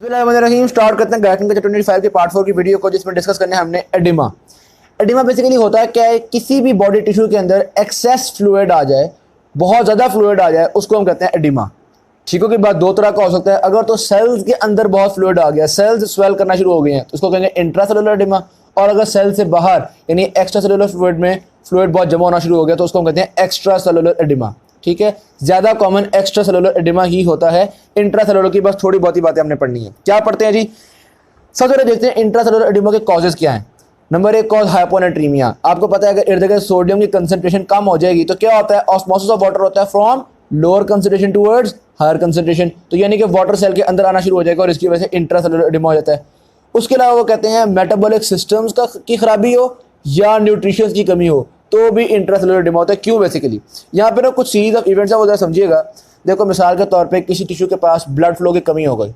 रहीम start करते हैं गायकिंग का 25 के पार्ट 4 की वीडियो को, जिसमें डिस्कस करने हमने एडिमा। एडिमा बेसिकली होता है क्या है, किसी भी बॉडी टिश्यू के अंदर एक्सेस फ्लूइड आ जाए, बहुत ज़्यादा फ्लूइड आ जाए, उसको हम कहते हैं एडिमा। ठीक है, बात दो तरह का हो सकता है। अगर तो सेल्स के अंदर बहुत फ्लूइड आ गया, सेल्स स्वेल करना शुरू हो गए हैं, तो उसको कहेंगे इंट्रासेलुलर एडिमा। और अगर सेल से बाहर यानी एक्स्ट्रा सेलुलर फ्लूइड में फ्लूइड बहुत जमा होना शुरू हो गया, तो उसको हम कहते हैं एक्स्ट्रा सेलुलर एडिमा। ठीक है, ज्यादा कॉमन एक्स्ट्रा सेलुलर एडिमा ही होता है। इंट्रा सेलुलर की बस थोड़ी बहुत ही बातें हमने पढ़नी है। क्या पढ़ते हैं जी? सबसे पहले देखते हैं इंट्रा सेलुलर एडिमा के कॉजेज क्या हैं। Number 1 cause hyponatraemia. आपको पता है अगर इर्द गिर्द सोडियम की कंसंट्रेशन कम हो जाएगी तो क्या होता है, ऑस्मोसिस ऑफ वाटर होता है from lower concentration towards higher concentration. तो यानी कि वाटर सेल के अंदर आना शुरू हो जाएगा और इसकी वजह से इंट्रा सेलुलर एडिमा हो जाता है। उसके अलावा वो कहते हैं मेटाबॉलिक सिस्टम्स की खराबी हो या न्यूट्रिशन की कमी हो तो भी इंट्रासेलुलर एडिमा होता है। क्यों? बेसिकली यहाँ पे ना कुछ सीरीज ऑफ इवेंट्स है, वो जरा समझिएगा। देखो मिसाल के तौर पे किसी टिश्यू के पास ब्लड फ्लो की कमी हो गई,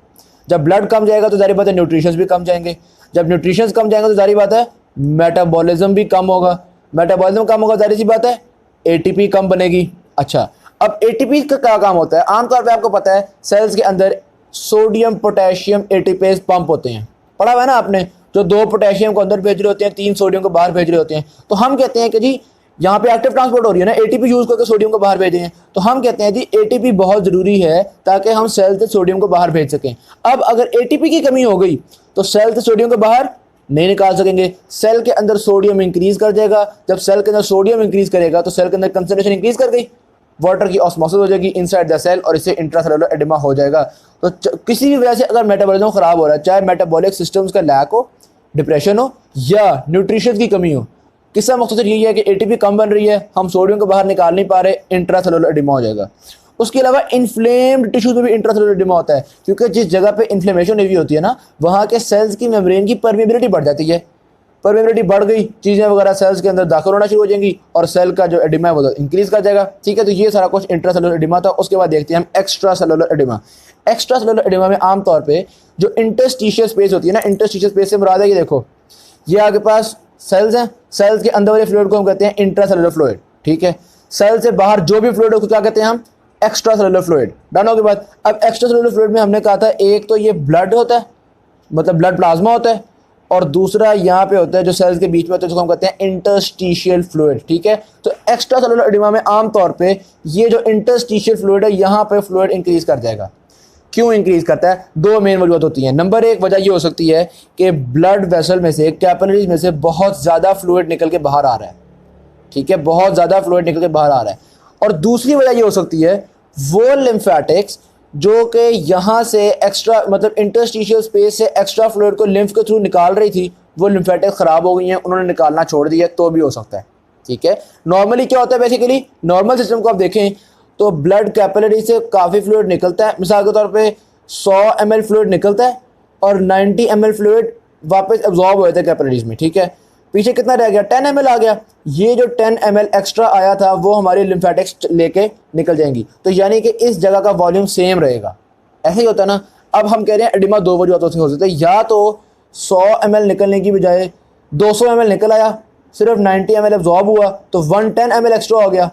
जब ब्लड कम जाएगा तो जारी बात है न्यूट्रिशंस भी कम जाएंगे, जब न्यूट्रिशंस कम जाएंगे तो जारी बात है मेटाबॉलिज्म भी कम होगा, मेटाबॉलिज्म कम होगा, जारी सी बात है एटीपी कम बनेगी। अच्छा, अब एटीपी का क्या काम होता है? आमतौर पर आपको पता है सेल्स के अंदर सोडियम पोटेशियम एटीपेज पंप होते हैं, पढ़ा हुआ है ना आपने, जो 2 पोटेशियम को अंदर भेज रहे होते हैं, 3 सोडियम को बाहर भेज रहे होते हैं। तो हम कहते हैं कि जी यहाँ पे एक्टिव ट्रांसपोर्ट हो रही है ना, एटीपी यूज करके सोडियम को बाहर भेजे हैं, तो हम कहते हैं जी एटीपी बहुत जरूरी है ताकि हम सेल से सोडियम को बाहर भेज सकें। अब अगर एटीपी की कमी हो गई तो सेल से सोडियम को बाहर नहीं निकाल सकेंगे, सेल के अंदर सोडियम इंक्रीज कर जाएगा। जब सेल के अंदर सोडियम इंक्रीज करेगा तो सेल के अंदर कंसंट्रेशन इंक्रीज कर गई, वाटर की ऑस्मोसिस हो जाएगी इनसाइड द सेल और इससे इंट्रासेलुलर एडिमा हो जाएगा। तो किसी भी वजह से अगर मेटाबॉलिज्म खराब हो रहा है, चाहे मेटाबॉलिक सिस्टम्स का लैक हो, डिप्रेशन हो या न्यूट्रिशन की कमी हो, किसका मकसद यही है कि एटीपी कम बन रही है, हम सोडियम को बाहर निकाल नहीं पा रहे, इंट्रासेलुलर एडिमा हो जाएगा। उसके अलावा इन्फ्लेम्ड टिश्यूज में भी इंट्रासेलुलर एडिमा होता है, क्योंकि जिस जगह पे इन्फ्लेमेशन हुई होती है ना, वहाँ के सेल्स की मेम्ब्रेन की परमेबिलिटी बढ़ जाती है। परमेबिलिटी बढ़ गई, चीज़ें वगैरह सेल्स के अंदर दाखिल होना शुरू हो जाएंगी और सेल का जो एडिमा है वो इंक्रीज कर जाएगा। ठीक है, तो ये सारा कुछ इंट्रासेलुलर एडिमा था। उसके बाद देखते हैं हम extra cellular oedema. Extra cellular oedema में आमतौर पे जो इंटरस्टिशियल स्पेस होती है ना, इंटरस्टिशियल स्पेस से मुराद है ये देखो, ये आपके पास सेल्स हैं, सेल्स के अंदर वाले फ्लूइड को हम कहते हैं इंट्रासेलुलर फ्लूइड। ठीक है, सेल से बाहर जो भी फ्लूइड है उसको क्या कहते हैं हम? Extra cellular fluid. डन हो के बाद अब एक्स्ट्रा सेलुलर फ्लूइड में हमने कहा था एक तो ये ब्लड होता है, मतलब ब्लड प्लाज्मा होता है, और दूसरा यहाँ पे होता है जो सेल्स के बीच में होता है जिसको हम कहते हैं इंटरस्टिशियल फ्लूइड। ठीक है, तो एक्स्ट्रा सेलुलर एडिमा में आमतौर पे ये जो इंटरस्टिशियल फ्लूइड है यहाँ पे फ्लूइड इंक्रीज कर जाएगा। क्यों इंक्रीज करता है? 2 मेन वजूहत होती हैं। नंबर 1 वजह ये हो सकती है कि ब्लड वेसल में से, कैपिलरीज में से बहुत ज़्यादा फ्लूइड निकल के बाहर आ रहा है। ठीक है, बहुत ज़्यादा फ्लूइड निकल के बाहर आ रहा है। और दूसरी वजह ये हो सकती है वो लिम्फेटिक्स जो कि यहाँ से एक्स्ट्रा मतलब इंटरस्टिशियल स्पेस से एक्स्ट्रा फ्लूइड को लिम्फ के थ्रू निकाल रही थी, वो लिम्फेटिक्स ख़राब हो गई हैं, उन्होंने निकालना छोड़ दिया, तो भी हो सकता है। ठीक है, नॉर्मली क्या होता है, बेसिकली नॉर्मल सिस्टम को आप देखें तो ब्लड कैपिलरी से काफ़ी फ्लूइड निकलता है। मिसाल के तौर पे 100 ml फ्लूइड निकलता है और 90 ml फ्लूइड वापस एब्जॉर्ब हो जाता है कैपिलरीज में। ठीक है, पीछे कितना रह गया? 10 ml आ गया। ये जो 10 ml एक्स्ट्रा आया था वो हमारी लिम्फेटिक्स लेके निकल जाएंगी, तो यानी कि इस जगह का वॉल्यूम सेम रहेगा। ऐसे ही होता है ना। अब हम कह रहे हैं एडिमा 2 वजहों से हो सकता है, या तो 100 ml निकलने की बजाय 200 ml निकल आया, सिर्फ 90 ml एब्जॉर्ब हुआ तो 110 ml एक्स्ट्रा हो गया।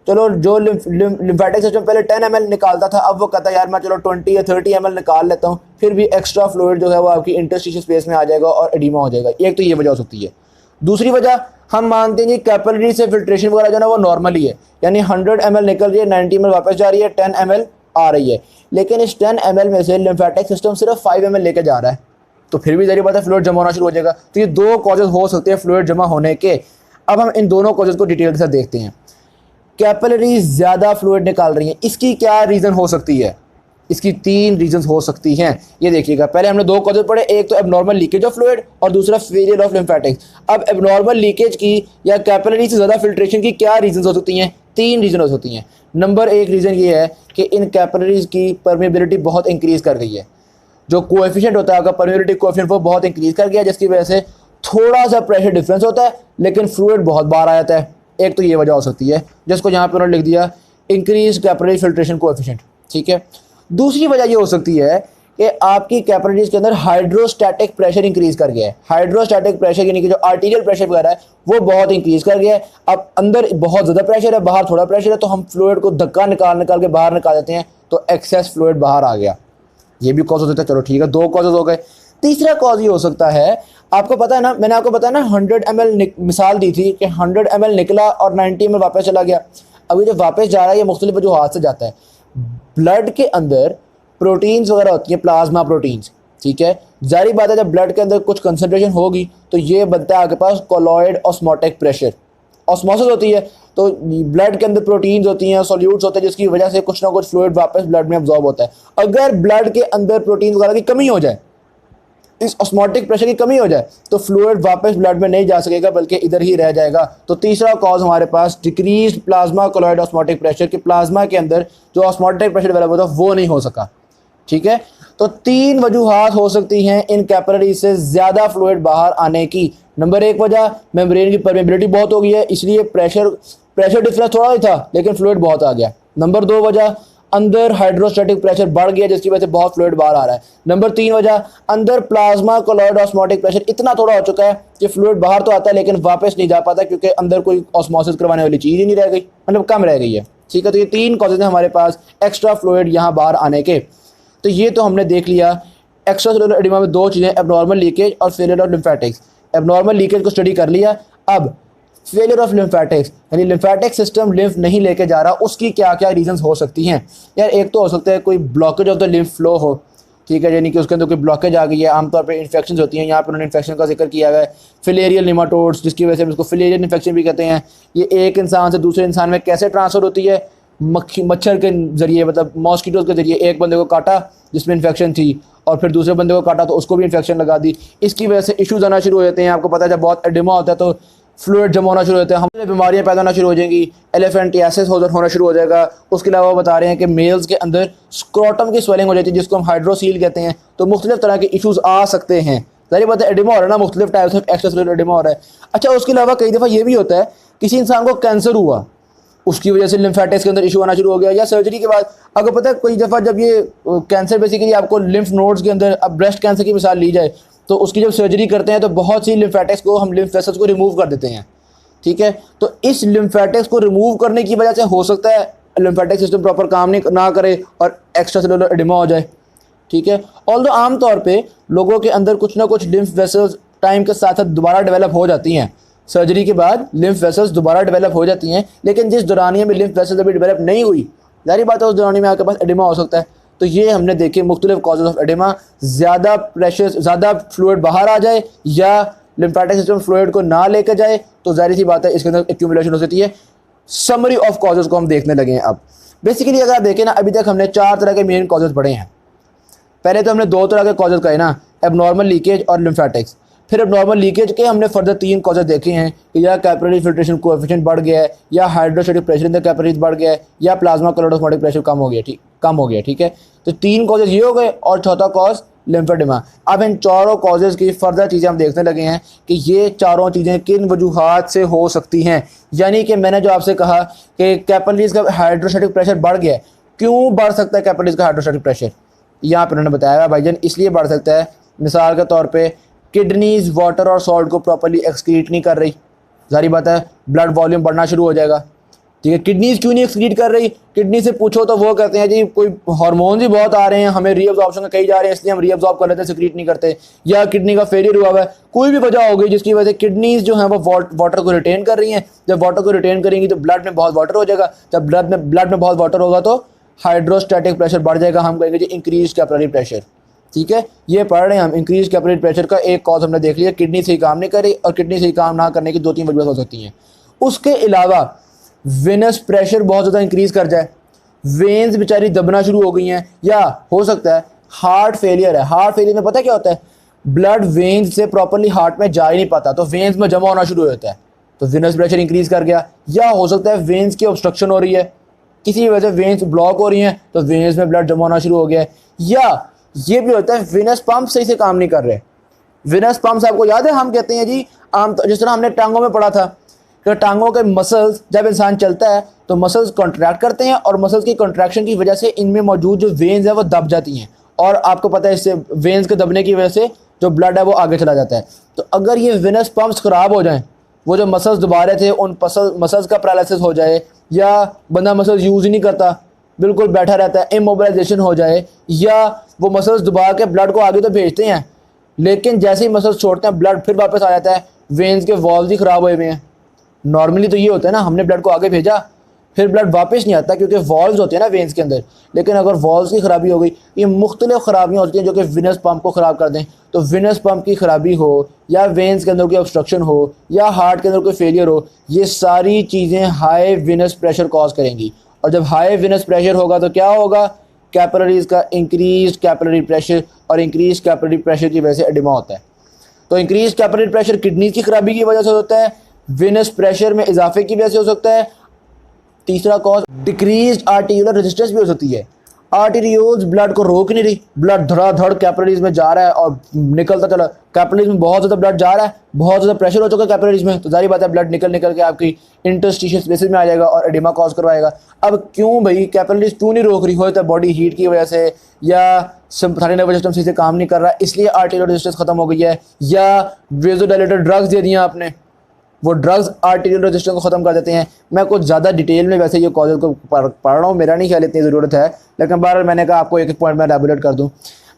चलो, जो लिम्फेटिक सिस्टम पहले 10 ml निकालता था, अब वो कहता है यार मैं चलो 20 या 30 ml निकाल लेता हूँ, फिर भी एक्स्ट्रा फ्लूइड जो है वो आपकी इंटरस्टिशियल स्पेस में आ जाएगा और एडिमा हो जाएगा। एक तो ये वजह हो सकती है। दूसरी वजह हम मानते हैं कि कैपिलरी से फिल्ट्रेशन वगैरह जो है ना वो नॉर्मल ही है, यानी 100 ml निकल रही है, 90 ml वापस जा रही है, 10 ml आ रही है, लेकिन इस 10 ml में से लिम्फेटिक सिस्टम सिर्फ 5 ml लेके जा रहा है, तो फिर भी जरिए बात है फ्लूइड जमा होना शुरू हो जाएगा। तो ये 2 कॉजेज हो सकते हैं फ्लूइड जमा होने के। अब हम इन दोनों कॉजेज को डिटेल के साथ देखते हैं। कैपिलरी ज़्यादा फ्लूइड निकाल रही हैं, इसकी क्या रीज़न हो सकती है? इसकी 3 रीजंस हो सकती हैं। ये देखिएगा, पहले हमने 2 कॉजेज पढ़े, एक तो एबनॉर्मल लीकेज ऑफ फ्लूइड और दूसरा फेलियर ऑफ लिम्फेटिक्स। अब एबनॉर्मल लीकेज की या कैपिलरी से ज़्यादा फिल्ट्रेशन की क्या रीजंस हो सकती हैं? 3 रीजन हो सकती हैं। नंबर 1 रीज़न ये है कि इन कैपिलरीज की परमेबिलिटी बहुत इंक्रीज़ कर गई है, जो कोएफिशिएंट होता है आपका परमेबिलिटी कोएफिशिएंट वो बहुत इंक्रीज़ कर गया, जिसकी वजह से थोड़ा सा प्रेशर डिफरेंस होता है लेकिन फ्लूइड बहुत बाहर आ जाता है। एक तो ये वजह हो सकती है, जिसको यहाँ पे उन्होंने लिख दिया इंक्रीज कैपिलरी फिल्ट्रेशन कोएफिशिएंट। ठीक है, दूसरी वजह ये हो सकती है कि आपकी कैपिलरीज के अंदर हाइड्रोस्टैटिक प्रेशर इंक्रीज कर गया है। हाइड्रोस्टैटिक प्रेशर यानी कि जो आर्टीरियल प्रेशर वगैरह है वो बहुत इंक्रीज कर गया है। अब अंदर बहुत ज़्यादा प्रेशर है, बाहर थोड़ा प्रेशर है, तो हम फ्लूइड को धक्का निकाल के बाहर निकाल देते हैं, तो एक्सेस फ्लूइड बाहर आ गया। ये भी कॉज हो सकता है। चलो ठीक है, 2 कॉजेज हो गए। तीसरा कॉज ये हो सकता है, आपको पता है ना, मैंने आपको बताया ना 100 ml मिसाल दी थी कि 100 ml निकला और 90 ml वापस चला गया। अभी जो वापस जा रहा है ये मुख्तलिफ वजूहात से जाता है। ब्लड के अंदर प्रोटीन्स वगैरह होती हैं, प्लाज्मा प्रोटीन्स, ठीक है। जारी बात है जब ब्लड के अंदर कुछ कंसनट्रेशन होगी तो ये बनता है आपके पास कोलॉइड ऑस्मोटिक प्रेशर, ऑस्मोसिस होती है। तो ब्लड के अंदर प्रोटीन्स होती हैं, सॉल्यूट्स होते हैं, जिसकी वजह से कुछ ना कुछ फ्लूइड वापस ब्लड में अब्जॉर्ब होता है। अगर ब्लड के अंदर प्रोटीन वगैरह की कमी हो जाए, इस ऑस्मोटिक प्रेशर की कमी हो जाए, तो फ्लूइड वापस ब्लड में नहीं जा सकेगा बल्कि इधर ही रह जाएगा। तो तीसरा कॉज हमारे पास decrease plasma colloid osmotic pressure, कि प्लाज्मा के अंदर जो ऑस्मोटिक प्रेशर डेवलप होता है वो नहीं हो सका, ठीक है। तो 3 वजूहात हो सकती हैं इन कैपिलरी से ज़्यादा फ्लूइड बाहर आने की। नंबर 1 वजह, मेम्ब्रेन की परमेबिलिटी बहुत हो गई है, इसलिए प्रेशर डिफरेंस थोड़ा ही था लेकिन फ्लूइड बहुत आ गया। नंबर 2 वजह, अंदर हाइड्रोस्टैटिक प्रेशर बढ़ गया जिसकी वजह से बहुत फ्लूइड बाहर आ रहा है। नंबर 3 वजह, अंदर प्लाज्मा कोलॉइड ऑस्मोटिक प्रेशर इतना थोड़ा हो चुका है कि फ्लूइड बाहर तो आता है लेकिन वापस नहीं जा पाता, क्योंकि अंदर कोई ऑस्मोसिस करवाने वाली चीज़ ही नहीं रह गई, मतलब कम रह गई है, ठीक है। तो ये 3 कॉजेज हैं हमारे पास एक्स्ट्रा फ्लूइड यहाँ बाहर आने के। तो ये तो हमने देख लिया एक्स्ट्रा सेलुलर एडिमा में 2 चीज़ें, एब्नॉर्मल लीकेज और failure of lymphatics. Abnormal leakage को स्टडी कर लिया। अब फेलियर ऑफ लिम्फेटिक्स, यानी लिम्फेटिक सिस्टम लिम्फ नहीं लेके जा रहा, उसकी क्या क्या रीजंस हो सकती हैं। यार एक तो हो सकता है कोई blockage of the lymph flow हो, ठीक है, यानी कि उसके अंदर कोई ब्लॉकेज आ गई है। आमतौर पर इन्फेक्शन होती हैं, यहाँ पर उन्होंने इन्फेक्शन का जिक्र किया हुआ है, फिलेरियल निमाटोड्स, जिसकी वजह से हम इसको फिलेरियल इन्फेक्शन भी कहते हैं। ये एक इंसान से दूसरे इंसान में कैसे ट्रांसफ़र होती है, मच्छर के ज़रिए, मतलब मॉस्किटोज़ के ज़रिए। एक बंदे को काटा जिसमें इन्फेक्शन थी और फिर दूसरे बंदे को काटा तो उसको भी इन्फेक्शन लगा दी, इसकी वजह से इश्यूज़ आना शुरू हो जाते हैं। आपको पता है जब बहुत एडिमा होता है तो फ्लूइड जमा होना शुरू होता है, हमें बीमारियां पैदा होना शुरू हो जाएंगी, एलिफेंटियासिस होना शुरू हो जाएगा। उसके अलावा वो बता रहे हैं कि मेल्स के अंदर स्क्रोटम की स्वेलिंग हो जाती है जिसको हम हाइड्रोसील कहते हैं। तो मुख्तलिफ तरह के इशूज़ आ सकते हैं। सारी बात है, एडिमा हो रहा है ना, मुख्तलिफ टाइप्स ऑफ एक्स्ट्रासेलुलर एडिमा हो रहा है। अच्छा, उसके अलावा कई दफ़ा ये भी होता है किसी इंसान को कैंसर हुआ, उसकी वजह से लिम्फेटिक्स के अंदर इशू आना शुरू हो गया, या सर्जरी के बाद। अगर पता है कोई दफ़ा जब ये कैंसर बेसिकली आपको लिम्फ नोड्स के अंदर, अब ब्रेस्ट कैंसर की मिसाल ली जाए तो उसकी जब सर्जरी करते हैं तो बहुत सी लिम्फेटिक्स को हम लिम्फ वेसल्स को रिमूव कर देते हैं, ठीक है। तो इस लिम्फेटिक्स को रिमूव करने की वजह से हो सकता है लिम्फेटिक सिस्टम प्रॉपर काम नहीं ना करे और एक्स्ट्रा सेलुलर एडिमा हो जाए, ठीक है। ऑल्दो आमतौर पे लोगों के अंदर कुछ ना कुछ लिम्फ वेसल्स टाइम के साथ साथ दोबारा डेवलप हो जाती हैं, सर्जरी के बाद लिम्फ वेसल्स दोबारा डेवलप हो जाती हैं, लेकिन जिस दौरानिया में लिम्फ वेसल्स अभी डेवलप नहीं हुई, जारी बात है उस दौरानिया में आपके पास एडिमा हो सकता है। तो ये हमने देखे मुख्तलिफ कॉजेज ऑफ एडिमा, ज़्यादा प्रेशर, ज़्यादा फ्लूइड बाहर आ जाए या लिम्फेटिक सिस्टम फ्लूइड को ना लेकर जाए, तो जाहिर सी बात है इसके अंदर एक्यूमुलेशन हो सकती है। समरी ऑफ कॉजेज को हम देखने लगे हैं। अब बेसिकली अगर आप देखें ना, अभी तक हमने 4 तरह के मेन कॉजेज पढ़े हैं। पहले तो हमने 2 तरह के कॉजेज कहे ना, एबनॉर्मल लीकेज और लिम्फेटिक्स। फिर एबनॉर्मल लीकेज के हमने फर्दर 3 कॉजेज देखे हैं कि या कैपिलरी फिल्ट्रेशन कोएफिशिएंट बढ़ गया है, या hydrostatic pressure in the capillaries बढ़ गया है, या प्लाज्मा कोलॉइड ऑस्मोटिक प्रेशर कम हो गया, ठीक है। तो 3 कॉजेज ये हो गए और चौथा कॉज लिम्फेडिमा। अब इन चारों कॉजेज़ की फर्दर चीज़ें हम देखने लगे हैं कि ये चारों चीज़ें किन वजूहात से हो सकती हैं। यानी कि मैंने जो आपसे कहा कि कैपिलरीज का हाइड्रोस्टैटिक प्रेशर बढ़ गया है, क्यों बढ़ सकता है कैपिलरीज का हाइड्रोस्टैटिक प्रेशर, यहाँ पर उन्होंने बताया भाईजान इसलिए बढ़ सकता है। मिसाल के तौर पे किडनीज वाटर और सॉल्ट को प्रॉपर्ली एक्सक्रीट नहीं कर रही, जारी बात है ब्लड वॉल्यूम बढ़ना शुरू हो जाएगा, ठीक है। किडनीज क्यों नहीं एक्सक्रीट कर रही, किडनी से पूछो तो वो कहते हैं जी कोई हार्मोन्स ही बहुत आ रहे हैं, हमें रीअब्जॉर्प्शन का कही जा रहे हैं इसलिए हम रीअब्जॉर्ब कर लेते हैं, एक्सक्रीट नहीं करते, या किडनी का फेलियर हुआ है, कोई भी वजह हो गई जिसकी वजह से किडनीज जो है वो वाटर को रिटेन कर रही हैं। जब वाटर को रिटेन करेंगी तो ब्लड में बहुत वाटर हो जाएगा, जब ब्लड में बहुत वाटर होगा तो हाइड्रोस्टैटिक प्रेशर बढ़ जाएगा, हम कहेंगे जी इंक्रीज कैपिलरी प्रेशर, ठीक है। ये पढ़ रहे हैं हम, इंक्रीज कैपिलरी प्रेशर का एक कॉज हमने देख लिया, किडनी से ही काम नहीं करी, और किडनी से ही काम ना करने की 2-3 वजह हो सकती हैं। उसके अलावा वेनस प्रेशर बहुत ज़्यादा इंक्रीज़ कर जाए, वेन्स बेचारी दबना शुरू हो गई हैं, या हो सकता है हार्ट फेलियर है। हार्ट फेलियर में पता क्या होता है, ब्लड वेन्स से प्रॉपर्ली हार्ट में जा ही नहीं पाता, तो वेन्स में जमा होना शुरू हो जाता है, तो वेनस प्रेशर इंक्रीज़ कर गया। या हो सकता है वेन्स की ऑब्स्ट्रक्शन हो रही है, किसी वजह से वेन्स ब्लॉक हो रही हैं तो वेन्स में ब्लड जमा होना शुरू हो गया है। या ये भी होता है वेनस पंप सही से काम नहीं कर रहे। वेनस पंप्स आपको याद है, हम कहते हैं जी आम जिस तरह हमने टांगों में पढ़ा था कि टांगों के मसल्स जब इंसान चलता है तो मसल्स कॉन्ट्रैक्ट करते हैं, और मसल्स की कॉन्ट्रैक्शन की वजह से इनमें मौजूद जो वेन्स है वो दब जाती हैं, और आपको पता है इससे वेन्स के दबने की वजह से जो ब्लड है वो आगे चला जाता है। तो अगर ये वेनस पंप्स ख़राब हो जाएं, वो जो मसल्स दबा रहे थे उन मसल्स का पैरालिसिस हो जाए, या बंदा मसल्स यूज़ ही नहीं करता, बिल्कुल बैठा रहता है, इमोबिलाइजेशन हो जाए, या वो मसल्स दबा के ब्लड को आगे तो भेजते हैं, लेकिन जैसे ही मसल्स छोड़ते हैं ब्लड फिर वापस आ जाता है, वेन्स के वॉल्व ही ख़राब हुए हुए हैं। नॉर्मली तो ये होता है ना, हमने ब्लड को आगे भेजा फिर ब्लड वापस नहीं आता क्योंकि वॉल्व्स होते हैं ना वेन्स के अंदर। लेकिन अगर वॉल्व्स की ख़राबी हो गई, ये मुख्तलिफ ख़राबियाँ होती हैं जो कि विनस पंप को ख़राब कर दें। तो विनस पंप की ख़राबी हो, या वेन्स के अंदर कोई ऑब्स्ट्रक्शन हो, या हार्ट के अंदर कोई फेलियर हो, ये सारी चीज़ें हाई विनस प्रेशर कॉज करेंगी। और जब हाई विनस प्रेशर होगा तो क्या होगा, कैपिलरीज का इंक्रीज कैपिलरी प्रेशर, और इंक्रीज कैपिलरी प्रेशर की वजह से एडिमा होता है। तो इंक्रीज कैपिलरी प्रेशर किडनी की खराबी की वजह से होता है, विनस प्रेशर में इजाफे की वजह से हो सकता है। तीसरा कॉज डिक्रीज आर्टिकुलर रेजिस्टेंस भी हो सकती है। आर्टेरियोल्स ब्लड को रोक नहीं रही, ब्लड धड़ाधड़ कैपिलरीज में जा रहा है और निकलता चला, कैपिलरीज में बहुत ज़्यादा ब्लड जा रहा है, बहुत ज़्यादा प्रेशर हो चुका है कैपिलरीज में, तो जारी बात है ब्लड निकल निकल के आपकी इंटरस्टिशियल स्पेसेस में आ जाएगा और एडिमा कॉज करवाएगा। अब क्यों भाई कैपिलरीज क्यों नहीं रोक रही, हो तो बॉडी हीट की वजह से, या सिम्पैथेटिक नर्वस सिस्टम सही से काम नहीं कर रहा इसलिए आर्टेरियल रेजिस्टेंस खत्म हो गई है, या वेज़ोडायलेटर ड्रग्स दे दिया आपने, वो ड्रग्स आर्टेरियल रेजिस्टेंस को ख़त्म कर देते हैं। मैं कुछ ज़्यादा डिटेल में वैसे ये कॉजेज़ को पढ़ रहा हूँ, मेरा नहीं ख्याल इतनी ज़रूरत है, लेकिन बार मैंने कहा आपको एक एक पॉइंट में रेगुलेट कर दूँ।